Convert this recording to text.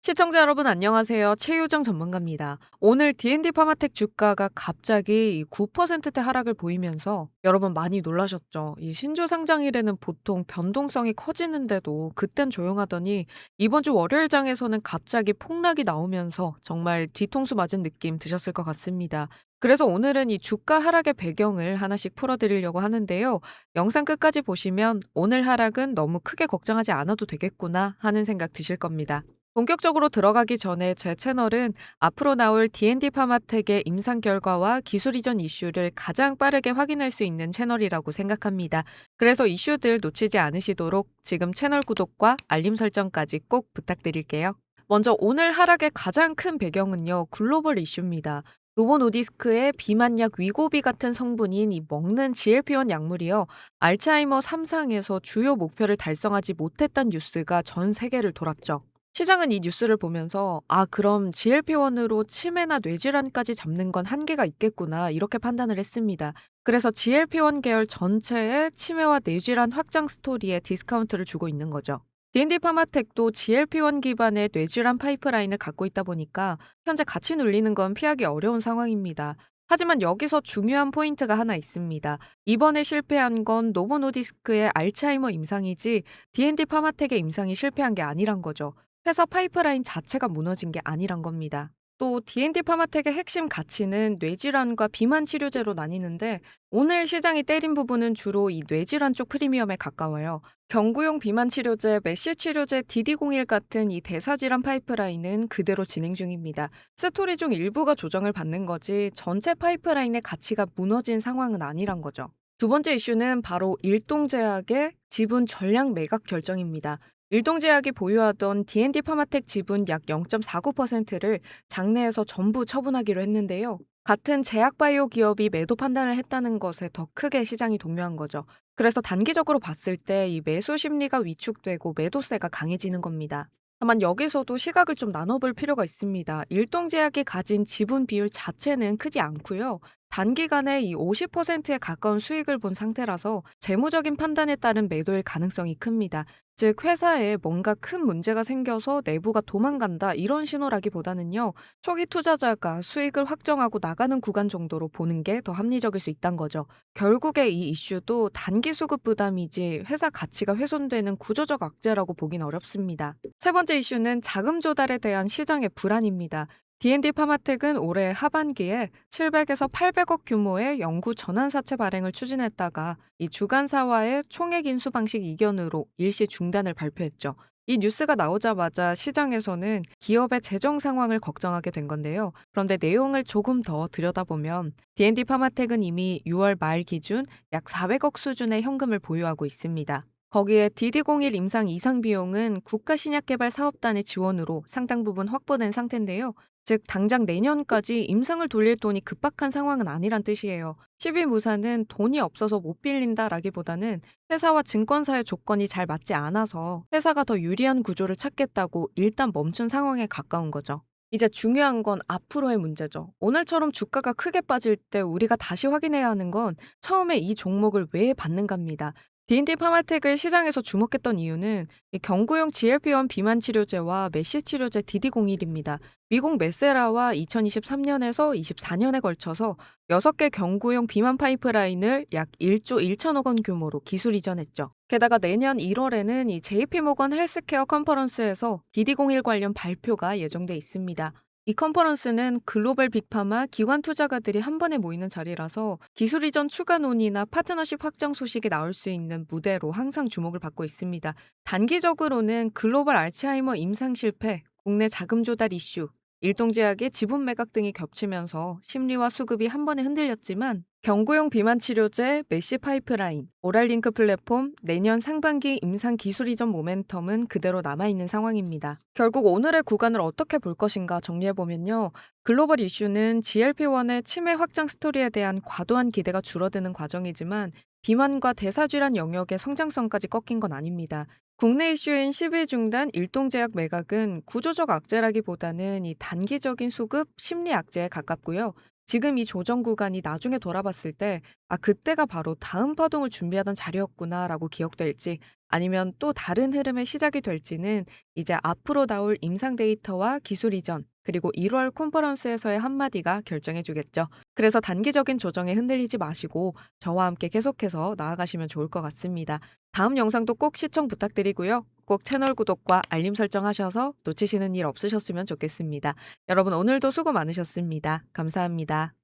시청자 여러분 안녕하세요. 최유정 전문가입니다. 오늘 D&D 파마텍 주가가 갑자기 9%대 하락을 보이면서 여러분 많이 놀라셨죠? 이 신주 상장일에는 보통 변동성이 커지는데도 그땐 조용하더니 이번 주 월요일장에서는 갑자기 폭락이 나오면서 정말 뒤통수 맞은 느낌 드셨을 것 같습니다. 그래서 오늘은 이 주가 하락의 배경을 하나씩 풀어드리려고 하는데요. 영상 끝까지 보시면 오늘 하락은 너무 크게 걱정하지 않아도 되겠구나 하는 생각 드실 겁니다. 본격적으로 들어가기 전에 제 채널은 앞으로 나올 D&D 파마텍의 임상 결과와 기술 이전 이슈를 가장 빠르게 확인할 수 있는 채널이라고 생각합니다. 그래서 이슈들 놓치지 않으시도록 지금 채널 구독과 알림 설정까지 꼭 부탁드릴게요. 먼저 오늘 하락의 가장 큰 배경은요, 글로벌 이슈입니다. 노보 노디스크의 비만약 위고비 같은 성분인 이 먹는 GLP-1 약물이요, 알츠하이머 3상에서 주요 목표를 달성하지 못했던 뉴스가 전 세계를 돌았죠. 시장은 이 뉴스를 보면서 그럼 GLP-1으로 치매나 뇌질환까지 잡는 건 한계가 있겠구나 이렇게 판단을 했습니다. 그래서 GLP-1 계열 전체에 치매와 뇌질환 확장 스토리에 디스카운트를 주고 있는 거죠. D&D 파마텍도 GLP-1 기반의 뇌질환 파이프라인을 갖고 있다 보니까 현재 같이 눌리는 건 피하기 어려운 상황입니다. 하지만 여기서 중요한 포인트가 하나 있습니다. 이번에 실패한 건 노보노디스크의 알츠하이머 임상이지 D&D 파마텍의 임상이 실패한 게 아니란 거죠. 회사 파이프라인 자체가 무너진 게 아니란 겁니다. 또 D&D 파마텍의 핵심 가치는 뇌질환과 비만 치료제로 나뉘는데 오늘 시장이 때린 부분은 주로 이 뇌질환 쪽 프리미엄에 가까워요. 경구용 비만 치료제, 메시 치료제 DD01 같은 이 대사질환 파이프라인은 그대로 진행 중입니다. 스토리 중 일부가 조정을 받는 거지 전체 파이프라인의 가치가 무너진 상황은 아니란 거죠. 두 번째 이슈는 바로 일동제약의 지분 전량 매각 결정입니다. 일동제약이 보유하던 D&D 파마텍 지분 약 0.49%를 장내에서 전부 처분하기로 했는데요. 같은 제약바이오 기업이 매도 판단을 했다는 것에 더 크게 시장이 동요한 거죠. 그래서 단기적으로 봤을 때 이 매수 심리가 위축되고 매도세가 강해지는 겁니다. 다만 여기서도 시각을 좀 나눠볼 필요가 있습니다. 일동제약이 가진 지분 비율 자체는 크지 않고요. 단기간에 이 50%에 가까운 수익을 본 상태라서 재무적인 판단에 따른 매도일 가능성이 큽니다. 즉 회사에 뭔가 큰 문제가 생겨서 내부가 도망간다 이런 신호라기보다는요. 초기 투자자가 수익을 확정하고 나가는 구간 정도로 보는 게 더 합리적일 수 있다는 거죠. 결국에 이 이슈도 단기 수급 부담이지 회사 가치가 훼손되는 구조적 악재라고 보긴 어렵습니다. 세 번째 이슈는 자금 조달에 대한 시장의 불안입니다. D&D 파마텍은 올해 하반기에 700에서 800억 규모의 영구 전환사채 발행을 추진했다가 이 주간사와의 총액 인수 방식 이견으로 일시 중단을 발표했죠. 이 뉴스가 나오자마자 시장에서는 기업의 재정 상황을 걱정하게 된 건데요. 그런데 내용을 조금 더 들여다보면 D&D 파마텍은 이미 6월 말 기준 약 400억 수준의 현금을 보유하고 있습니다. 거기에 DD01 임상 이상 비용은 국가신약개발사업단의 지원으로 상당 부분 확보된 상태인데요. 즉 당장 내년까지 임상을 돌릴 돈이 급박한 상황은 아니란 뜻이에요. 12무사는 돈이 없어서 못 빌린다라기보다는 회사와 증권사의 조건이 잘 맞지 않아서 회사가 더 유리한 구조를 찾겠다고 일단 멈춘 상황에 가까운 거죠. 이제 중요한 건 앞으로의 문제죠. 오늘처럼 주가가 크게 빠질 때 우리가 다시 확인해야 하는 건 처음에 이 종목을 왜 받는가입니다. D&D 파마텍을 시장에서 주목했던 이유는 이 경구용 GLP-1 비만 치료제와 메시 치료제 DD01입니다. 미국 메세라와 2023년에서 24년에 걸쳐서 6개 경구용 비만 파이프라인을 약 1조 1천억 원 규모로 기술 이전했죠. 게다가 내년 1월에는 이 JP모건 헬스케어 컨퍼런스에서 DD01 관련 발표가 예정돼 있습니다. 이 컨퍼런스는 글로벌 빅파마 기관 투자가들이 한 번에 모이는 자리라서 기술 이전 추가 논의나 파트너십 확장 소식이 나올 수 있는 무대로 항상 주목을 받고 있습니다. 단기적으로는 글로벌 알츠하이머 임상 실패, 국내 자금 조달 이슈, 일동제약의 지분 매각 등이 겹치면서 심리와 수급이 한 번에 흔들렸지만 경구용 비만 치료제, 메시 파이프라인, 오랄링크 플랫폼, 내년 상반기 임상 기술 이전 모멘텀은 그대로 남아있는 상황입니다. 결국 오늘의 구간을 어떻게 볼 것인가 정리해보면요. 글로벌 이슈는 GLP-1의 치매 확장 스토리에 대한 과도한 기대가 줄어드는 과정이지만 비만과 대사질환 영역의 성장성까지 꺾인 건 아닙니다. 국내 이슈인 10일 중단 일동제약 매각은 구조적 악재라기보다는 이 단기적인 수급, 심리 악재에 가깝고요. 지금 이 조정 구간이 나중에 돌아봤을 때 그때가 바로 다음 파동을 준비하던 자리였구나라고 기억될지 아니면 또 다른 흐름의 시작이 될지는 이제 앞으로 나올 임상 데이터와 기술 이전, 그리고 1월 컨퍼런스에서의 한마디가 결정해 주겠죠. 그래서 단기적인 조정에 흔들리지 마시고 저와 함께 계속해서 나아가시면 좋을 것 같습니다. 다음 영상도 꼭 시청 부탁드리고요. 꼭 채널 구독과 알림 설정하셔서 놓치시는 일 없으셨으면 좋겠습니다. 여러분 오늘도 수고 많으셨습니다. 감사합니다.